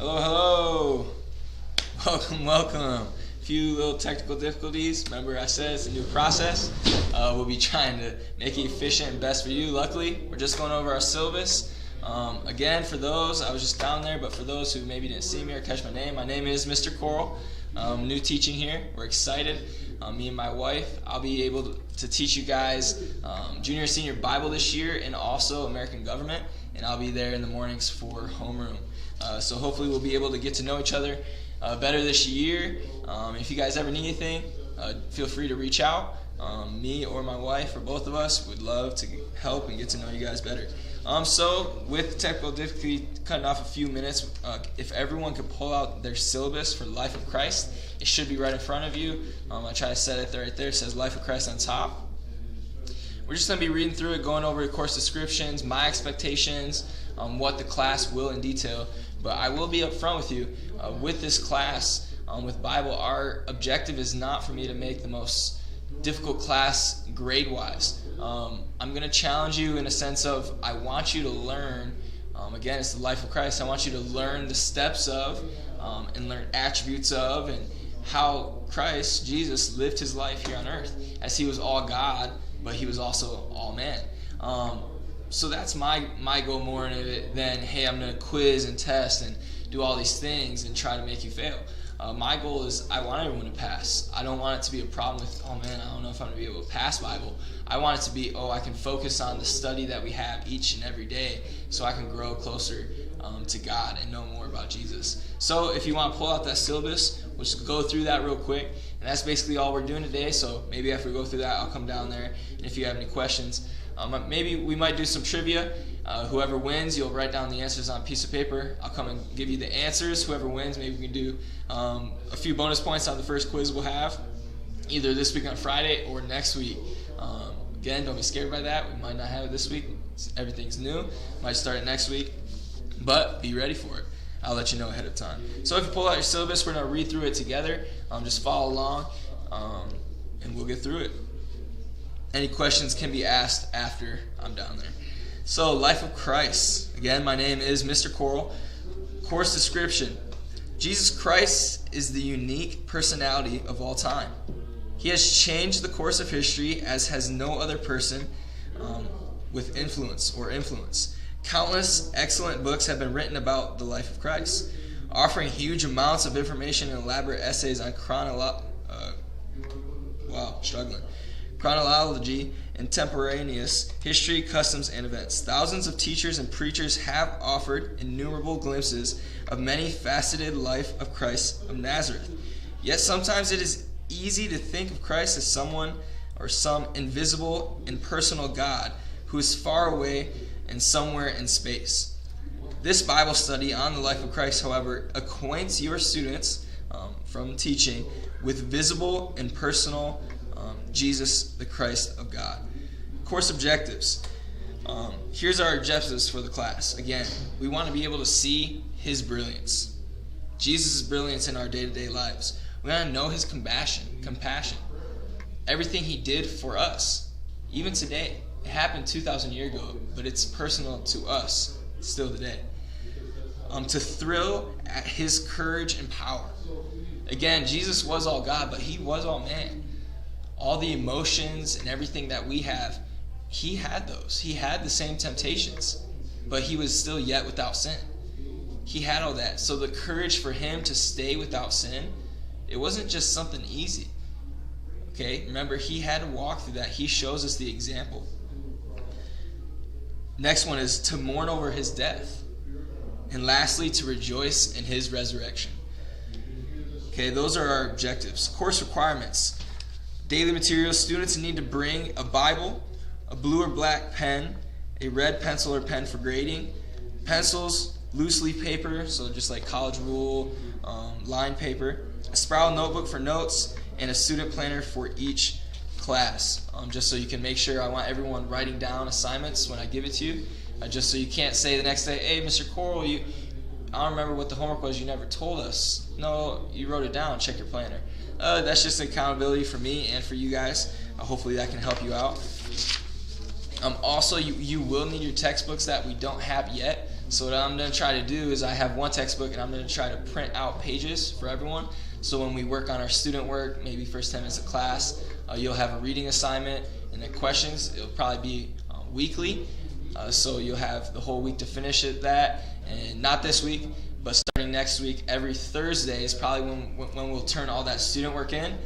Hello, hello. Welcome. A few little technical difficulties. Remember I said it's a new process. We'll be trying to make it efficient and best for you. Luckily, we're just going over our syllabus. Again, for those, I was just down there, but for those who maybe didn't see me or catch my name is Mr. Coral. New teaching here. We're excited. Me and my wife, I'll be able to teach you guys junior and senior Bible this year and also American government, and I'll be there in the mornings for homeroom. So hopefully we'll be able to get to know each other better this year. If you guys ever need anything, feel free to reach out. Me or my wife or both of us would love to help and get to know you guys better. So with technical difficulty cutting off a few minutes, if everyone could pull out their syllabus for Life of Christ, it should be right in front of you. I try to set it right there. It says Life of Christ on top. We're just going to be reading through it, going over the course descriptions, my expectations, what the class will in detail. But I will be up front with you. With this class, with Bible, our objective is not for me to make the most difficult class grade-wise. I'm going to challenge you in a sense of I want you to learn, again, it's the life of Christ. I want you to learn the steps of and learn attributes of and how Christ, Jesus, lived his life here on earth as he was all God, but he was also all man. So that's my goal more in it than, hey, I'm going to quiz and test and do all these things and try to make you fail. My goal is I want everyone to pass. I don't want it to be a problem with, oh man, I don't know if I'm going to be able to pass Bible. I want it to be, I can focus on the study that we have each and every day so I can grow closer to God and know more about Jesus. So if you want to pull out that syllabus, we'll just go through that real quick. And that's basically all we're doing today. So maybe after we go through that, I'll come down there. And if you have any questions, maybe we might do some trivia. Whoever wins, you'll write down the answers on a piece of paper. I'll come and give you the answers. Whoever wins, maybe we can do a few bonus points on the first quiz we'll have, either this week on Friday or next week. Again, don't be scared by that. We might not have it this week. Everything's new. Might start it next week. But be ready for it. I'll let you know ahead of time. So if you pull out your syllabus, we're going to read through it together. Just follow along, and we'll get through it. Any questions can be asked after I'm down there. So, Life of Christ. Again, my name is Mr. Coral. Course description. Jesus Christ is the unique personality of all time. He has changed the course of history as has no other person with influence. Countless excellent books have been written about the life of Christ, offering huge amounts of information and elaborate essays on chronology, contemporaneous history, customs, and events. Thousands of teachers and preachers have offered innumerable glimpses of many faceted life of Christ of Nazareth. Yet sometimes it is easy to think of Christ as someone or some invisible, impersonal God who is far away and somewhere in space. This Bible study on the life of Christ, however, acquaints your students from teaching with visible and personal Jesus, the Christ of God. Course objectives. Here's our objectives for the class. Again, we want to be able to see his brilliance. Jesus' brilliance in our day-to-day lives. We want to know his compassion. Everything he did for us. Even today. It happened 2,000 years ago, but it's personal to us still today. To thrill at his courage and power. Again, Jesus was all God, but he was all man. All the emotions and everything that we have, he had those. He had the same temptations, but he was still yet without sin. He had all that. So the courage for him to stay without sin, it wasn't just something easy. Okay, remember, he had to walk through that. He shows us the example. Next one is to mourn over his death. And lastly, to rejoice in his resurrection. Okay, those are our objectives. Course requirements. Daily materials. Students need to bring a Bible, a blue or black pen, a red pencil or pen for grading, pencils, loose leaf paper, so just like college rule, line paper, a spiral notebook for notes, and a student planner for each class, just so you can make sure. I want everyone writing down assignments when I give it to you, just so you can't say the next day, hey, Mr. Coral, I don't remember what the homework was, you never told us. No, you wrote it down, check your planner. That's just accountability for me and for you guys. Hopefully that can help you out. Also, you will need your textbooks that we don't have yet. So what I'm going to try to do is I have one textbook, and I'm going to try to print out pages for everyone. So when we work on our student work, maybe first 10 minutes of class, you'll have a reading assignment, and the questions, it'll probably be weekly. So you'll have the whole week to finish that, and not this week, but starting next week, every Thursday is probably when we'll turn all that student work in,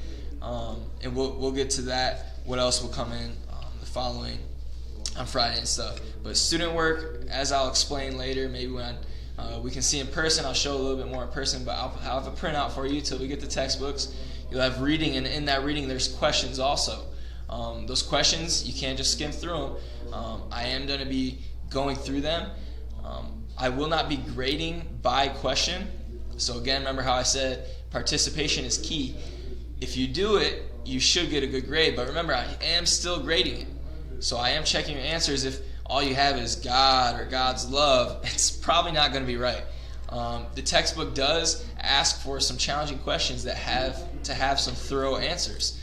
and we'll get to that. What else will come in the following on Friday and stuff. But student work, as I'll explain later, maybe when we can see in person, I'll show a little bit more in person, but I'll have a printout for you till we get the textbooks. You'll have reading, and in that reading there's questions also. Those questions, you can't just skim through them. I am going to be going through them. I will not be grading by question. So again, remember how I said participation is key. If you do it, you should get a good grade. But remember, I am still grading it. So I am checking your answers. If all you have is God or God's love, it's probably not going to be right. The textbook does ask for some challenging questions that have to have some thorough answers.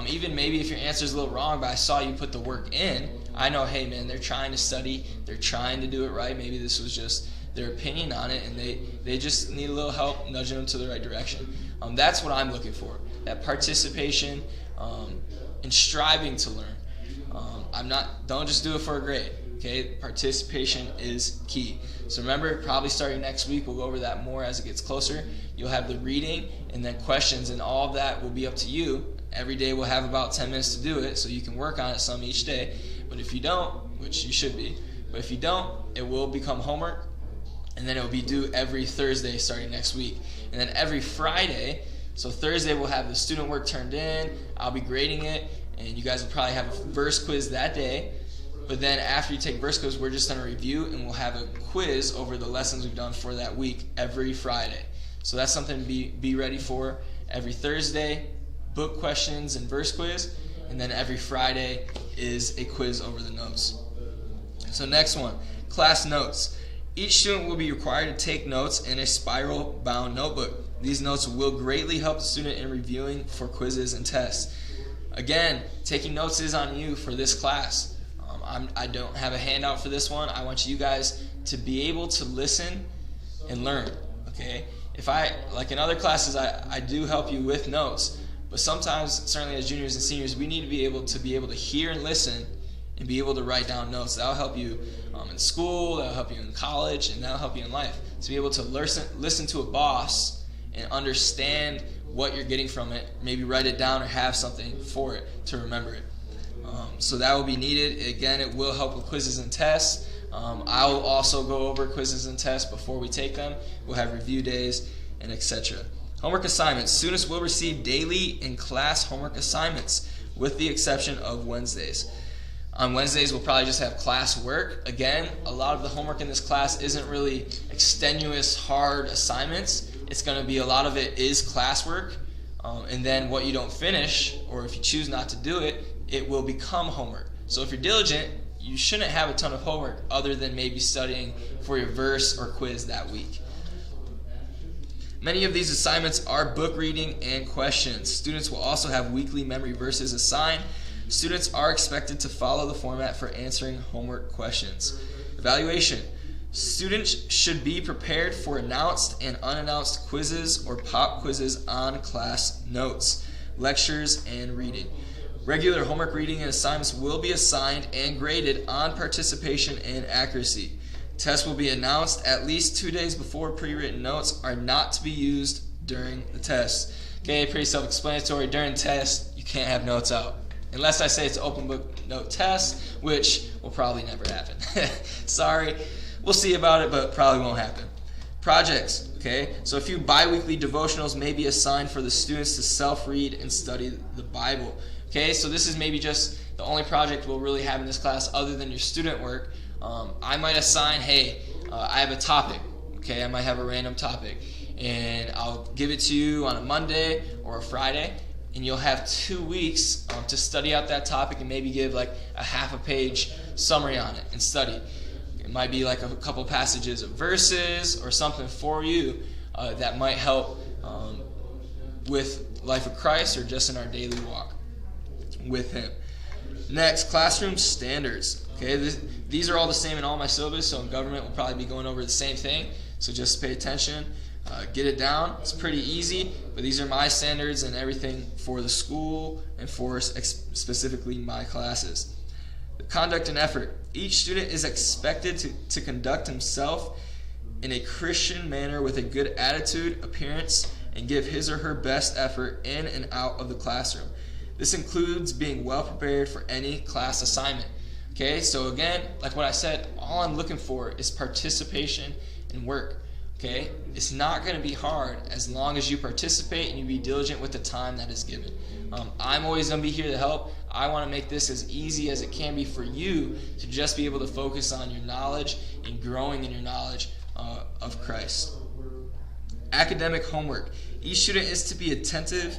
Even maybe if your answer is a little wrong, but I saw you put the work in, I know, hey man, they're trying to study, they're trying to do it right. Maybe this was just their opinion on it, and they just need a little help nudging them to the right direction. That's what I'm looking for, that participation and striving to learn. Don't just do it for a grade. Okay, participation is key. So remember, probably starting next week, we'll go over that more as it gets closer. You'll have the reading and then questions, and all of that will be up to you. Every day we'll have about 10 minutes to do it, so you can work on it some each day. But if you don't, which you should be, but if you don't, it will become homework, and then it will be due every Thursday starting next week. And then every Friday, so Thursday we'll have the student work turned in, I'll be grading it, and you guys will probably have a verse quiz that day. But then after you take verse quiz, we're just going to review, and we'll have a quiz over the lessons we've done for that week every Friday. So that's something to be ready for. Every Thursday, book questions and verse quiz, and then every Friday is a quiz over the notes. So next one, class notes. Each student will be required to take notes in a spiral-bound notebook. These notes will greatly help the student in reviewing for quizzes and tests. Again, taking notes is on you for this class. I don't have a handout for this one. I want you guys to be able to listen and learn. Okay? Like in other classes, I do help you with notes, but sometimes, certainly as juniors and seniors, we need to be able to hear and listen and be able to write down notes. That'll help you in school, that'll help you in college, and that'll help you in life. To be able to listen to a boss and understand what you're getting from it, maybe write it down or have something for it to remember it. So that will be needed. Again, it will help with quizzes and tests. I will also go over quizzes and tests before we take them. We'll have review days and etc. Homework assignments. Students will receive daily in-class homework assignments with the exception of Wednesdays. On Wednesdays, we'll probably just have class work. Again, a lot of the homework in this class isn't really extenuous, hard assignments. It's going to be a lot of it is classwork. And then what you don't finish, or if you choose not to do it, it will become homework. So if you're diligent, you shouldn't have a ton of homework other than maybe studying for your verse or quiz that week. Many of these assignments are book reading and questions. Students will also have weekly memory verses assigned. Students are expected to follow the format for answering homework questions. Evaluation. Students should be prepared for announced and unannounced quizzes or pop quizzes on class notes, lectures, and reading. Regular homework reading and assignments will be assigned and graded on participation and accuracy. Tests will be announced at least 2 days before. Pre-written notes are not to be used during the test. Okay, pretty self-explanatory. During tests, you can't have notes out. Unless I say it's an open book note test, which will probably never happen. Sorry. We'll see about it, but probably won't happen. Projects, okay? So a few bi-weekly devotionals may be assigned for the students to self-read and study the Bible. Okay, so this is maybe just the only project we'll really have in this class other than your student work. I might assign, hey, I have a topic. Okay, I might have a random topic. And I'll give it to you on a Monday or a Friday. And you'll have 2 weeks to study out that topic and maybe give like a half a page summary on it and study. It might be like a couple passages of verses or something for you that might help with Life of Christ or just in our daily walk with Him. Next, classroom standards. Okay, these are all the same in all my syllabus, so in government we'll probably be going over the same thing. So just pay attention, get it down. It's pretty easy, but these are my standards and everything for the school and for specifically my classes. The conduct and effort. Each student is expected to conduct himself in a Christian manner with a good attitude, appearance, and give his or her best effort in and out of the classroom. This includes being well prepared for any class assignment. Okay, so again, like what I said, all I'm looking for is participation in work. Okay, it's not going to be hard as long as you participate and you be diligent with the time that is given. I'm always going to be here to help. I want to make this as easy as it can be for you to just be able to focus on your knowledge and growing in your knowledge of Christ. Academic homework. Each student is to be attentive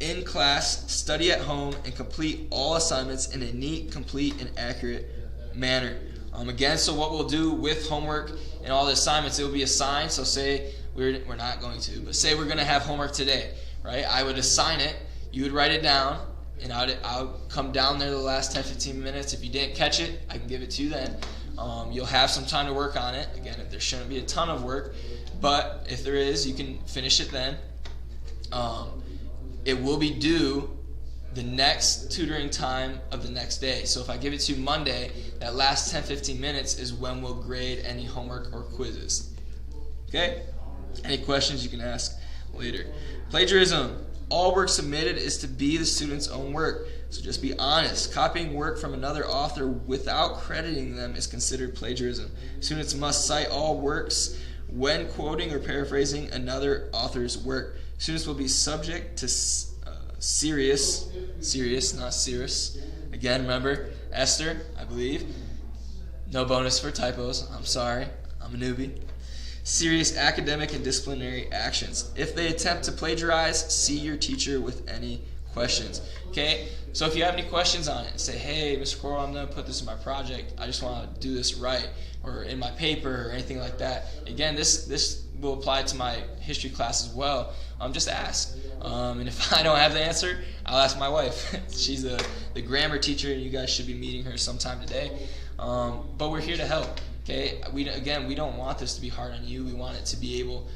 in class, study at home, and complete all assignments in a neat, complete, and accurate manner. Again, so what we'll do with homework and all the assignments, it will be assigned. So say we're not going to, but say we're going to have homework today, right? I would assign it, you would write it down, and I'll come down there the last 10-15 minutes. If you didn't catch it, I can give it to you then. You'll have some time to work on it. Again, there shouldn't be a ton of work, but if there is, you can finish it then. It will be due the next tutoring time of the next day. So if I give it to you Monday, that last 10-15 minutes is when we'll grade any homework or quizzes. Okay? Any questions you can ask later. Plagiarism. All work submitted is to be the student's own work. So just be honest. Copying work from another author without crediting them is considered plagiarism. Students must cite all works when quoting or paraphrasing another author's work. Students will be subject to serious, not serious. Again, remember, Esther, I believe. No bonus for typos. I'm sorry. I'm a newbie. Serious academic and disciplinary actions. If they attempt to plagiarize, see your teacher with any questions. Okay? So if you have any questions on it, say, hey, Mr. Coral, I'm going to put this in my project. I just want to do this right. Or in my paper or anything like that. Again, this will apply to my history class as well. Just ask. And if I don't have the answer, I'll ask my wife. She's the grammar teacher, and you guys should be meeting her sometime today. But we're here to help. Okay? We don't want this to be hard on you. We want it to be able,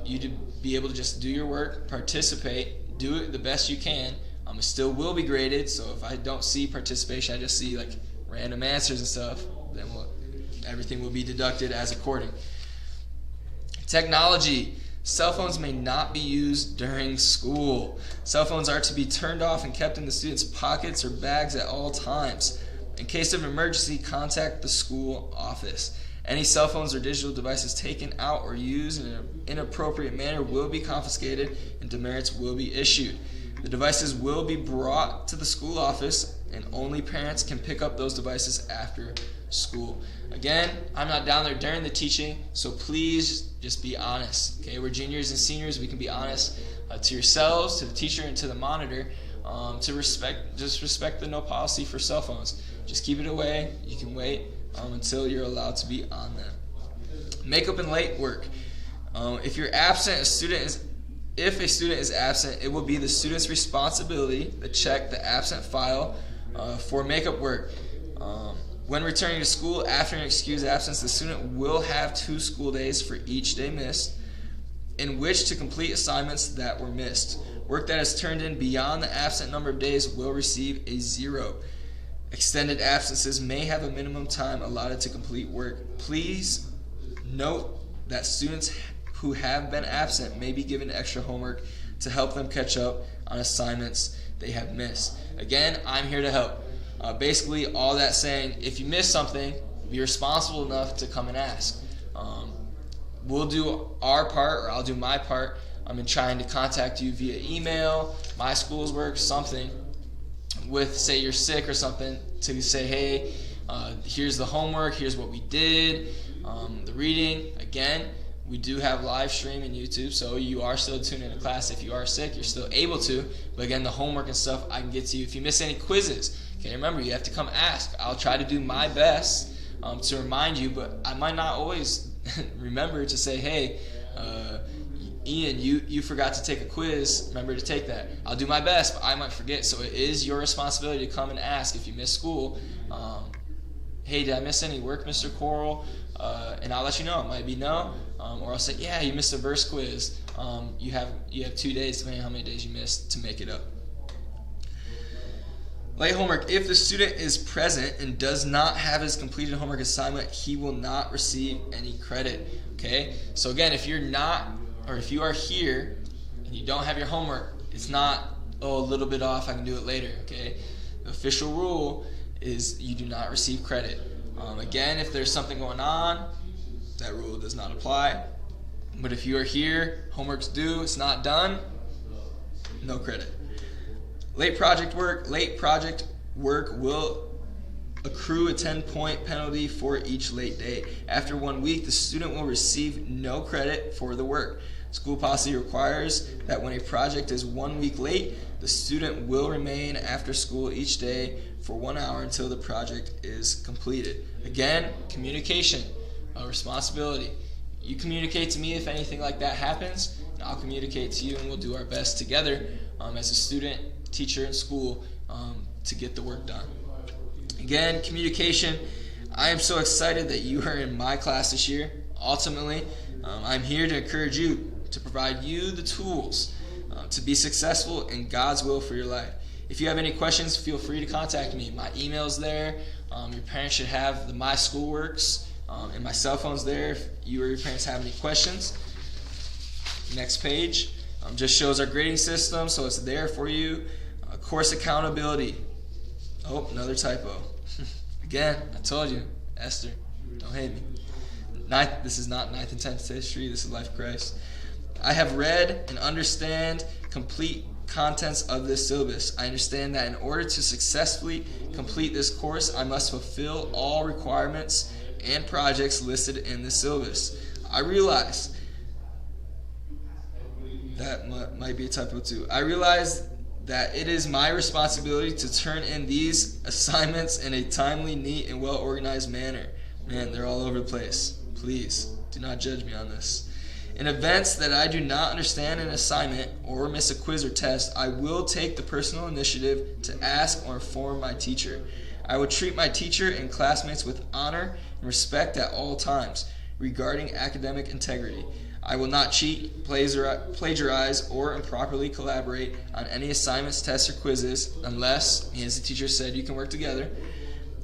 you to be able to just do your work, participate, do it the best you can. It still will be graded. So if I don't see participation, I just see like random answers and stuff, then everything will be deducted as according. Technology. Cell phones may not be used during school. Cell phones are to be turned off and kept in the students' pockets or bags at all times. In case of emergency, contact the school office. Any cell phones or digital devices taken out or used in an inappropriate manner will be confiscated and demerits will be issued. The devices will be brought to the school office, and only parents can pick up those devices after school. Again, I'm not down there during the teaching, so please just be honest. Okay, we're juniors and seniors. We can be honest to yourselves, to the teacher, and to the monitor. Just respect the no policy for cell phones. Just keep it away. You can wait until you're allowed to be on them. Makeup and late work. If you're absent, if a student is absent, it will be the student's responsibility to check the absent file for makeup work. When returning to school after an excused absence, the student will have 2 school days for each day missed, in which to complete assignments that were missed. Work that is turned in beyond the absent number of days will receive a 0. Extended absences may have a minimum time allotted to complete work. Please note that students who have been absent may be given extra homework to help them catch up on assignments they have missed. Again, I'm here to help. Basically, all that saying, if you miss something, be responsible enough to come and ask. We'll do our part, or I'll do my part. I'm trying to contact you via email, my school's work, something. With, say, you're sick or something, to say, hey, here's the homework, here's what we did, the reading. Again, we do have live stream in YouTube, so you are still tuned into class. If you are sick, you're still able to. But again, the homework and stuff, I can get to you. If you miss any quizzes, okay, remember, you have to come ask. I'll try to do my best to remind you, but I might not always remember to say, hey, Ian, you forgot to take a quiz. Remember to take that. I'll do my best, but I might forget. So it is your responsibility to come and ask if you miss school. Hey, did I miss any work, Mr. Coral? And I'll let you know. It might be no, or I'll say, yeah, you missed a verse quiz. You have 2 days, depending on how many days you missed, to make it up. Late homework. If the student is present and does not have his completed homework assignment, he will not receive any credit. Okay? So again, if you're not, or if you are here and you don't have your homework, it's not, a little bit off, I can do it later. Okay? The official rule is you do not receive credit. Again, if there's something going on, that rule does not apply. But if you are here, homework's due, it's not done, no credit. Late project work will accrue a 10-point penalty for each late day. After 1 week, the student will receive no credit for the work. School policy requires that when a project is 1 week late, the student will remain after school each day for 1 hour until the project is completed. Again, communication, a responsibility. You communicate to me if anything like that happens, and I'll communicate to you, and we'll do our best together as a student, teacher, and school to get the work done. Again, communication. I am so excited that you are in my class this year. Ultimately, I'm here to encourage you, to provide you the tools to be successful in God's will for your life. If you have any questions, feel free to contact me. My email's there. Your parents should have the My Schoolworks, and my cell phone's there if you or your parents have any questions. Next page just shows our grading system, so it's there for you. Course accountability. Oh, another typo. Again, I told you, Esther, don't hate me. This is not 9th and 10th history, this is Life of Christ. I have read and understand complete contents of this syllabus. I understand that in order to successfully complete this course, I must fulfill all requirements and projects listed in the syllabus. I realize that might be a typo too. I realize that it is my responsibility to turn in these assignments in a timely, neat, and well-organized manner. Man, they're all over the place. Please, do not judge me on this. In events that I do not understand an assignment or miss a quiz or test, I will take the personal initiative to ask or inform my teacher. I will treat my teacher and classmates with honor and respect at all times regarding academic integrity. I will not cheat, plagiarize, or improperly collaborate on any assignments, tests, or quizzes unless, as the teacher said, you can work together.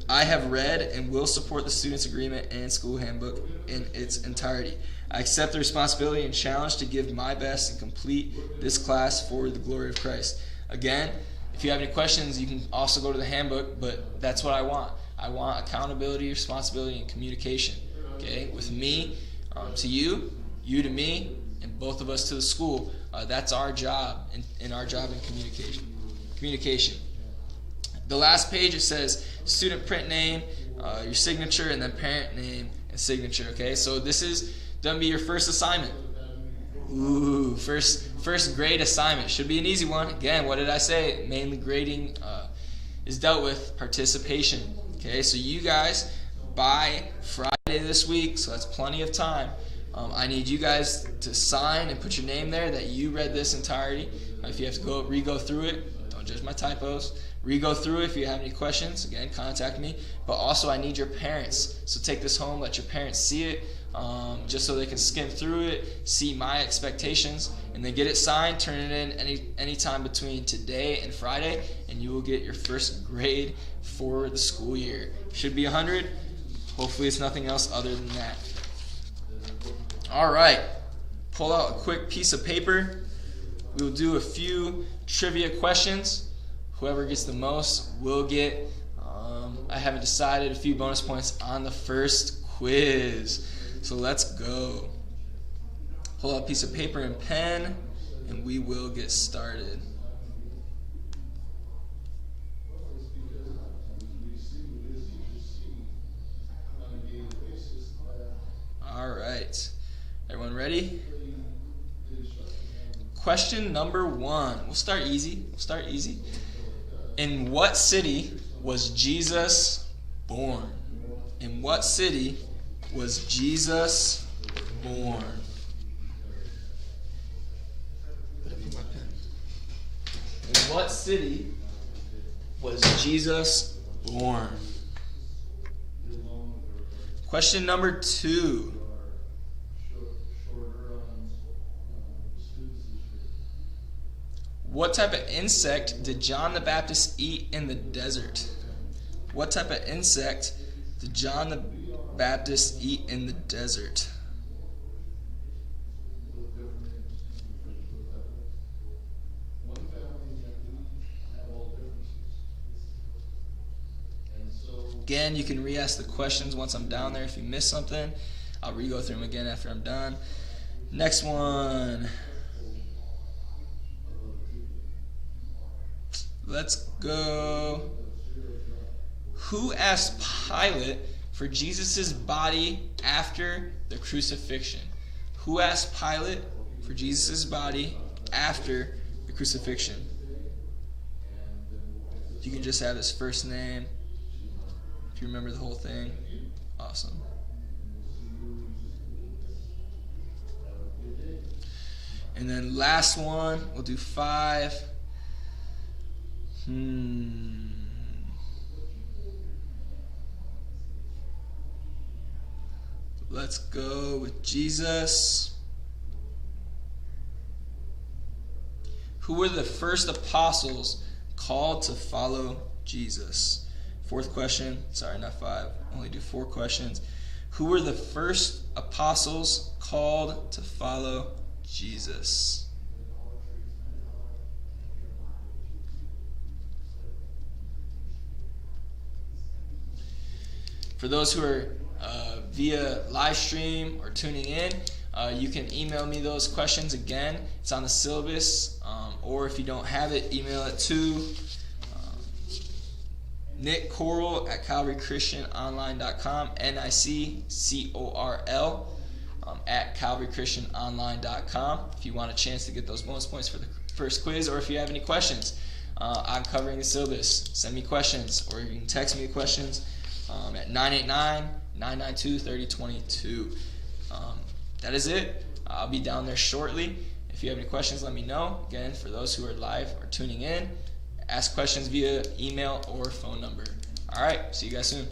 I have read and will support the student's agreement and school handbook in its entirety. I accept the responsibility and challenge to give my best and complete this class for the glory of Christ. Again, if you have any questions, you can also go to the handbook, but that's what I want. I want accountability, responsibility, and communication. Okay, with me to you, you to me, and both of us to the school. That's our job, and our job in communication. The last page, it says student print name, your signature, and then parent name and signature. Okay, so this is going to be your first assignment. Ooh, first grade assignment. Should be an easy one. Again, what did I say? Mainly grading is dealt with participation. Okay, so you guys, by Friday this week, so that's plenty of time, I need you guys to sign and put your name there that you read this entirety. If you have to re-go through it, don't judge my typos. Re-go through it. If you have any questions, again, contact me. But also, I need your parents. So take this home, let your parents see it, just so they can skim through it, see my expectations, and then get it signed, turn it in any time between today and Friday, and you will get your first grade for the school year. Should be 100. Hopefully it's nothing else other than that. All right, pull out a quick piece of paper. We will do a few trivia questions. Whoever gets the most will get, I haven't decided, a few bonus points on the first quiz. So let's go. Pull out a piece of paper and pen, and we will get started. All right. Everyone ready? Question number 1. We'll start easy. In what city was Jesus born? In what city was Jesus born? In what city was Jesus born? Question number 2. What type of insect did John the Baptist eat in the desert? What type of insect did John the Baptist eat in the desert? Again, you can re-ask the questions once I'm down there. If you miss something, I'll re-go through them again after I'm done. Next one. Let's go. Who asked Pilate for Jesus' body after the crucifixion? Who asked Pilate for Jesus' body after the crucifixion? You can just have his first name. If you remember the whole thing, awesome. And then last one, we'll do 5. Let's go with Jesus. Who were the first apostles called to follow Jesus? 4th question. Sorry, not 5. Only do 4 questions. Who were the first apostles called to follow Jesus? For those who are via live stream or tuning in, you can email me those questions again. It's on the syllabus, or if you don't have it, email it to Nick Corl at CalvaryChristianOnline.com, NICCORL at CalvaryChristianOnline.com. If you want a chance to get those bonus points for the first quiz, or if you have any questions on covering the syllabus, send me questions, or you can text me the questions at 989-992-3022. That is it. I'll be down there shortly. If you have any questions, let me know. Again, for those who are live or tuning in, ask questions via email or phone number. All right, see you guys soon.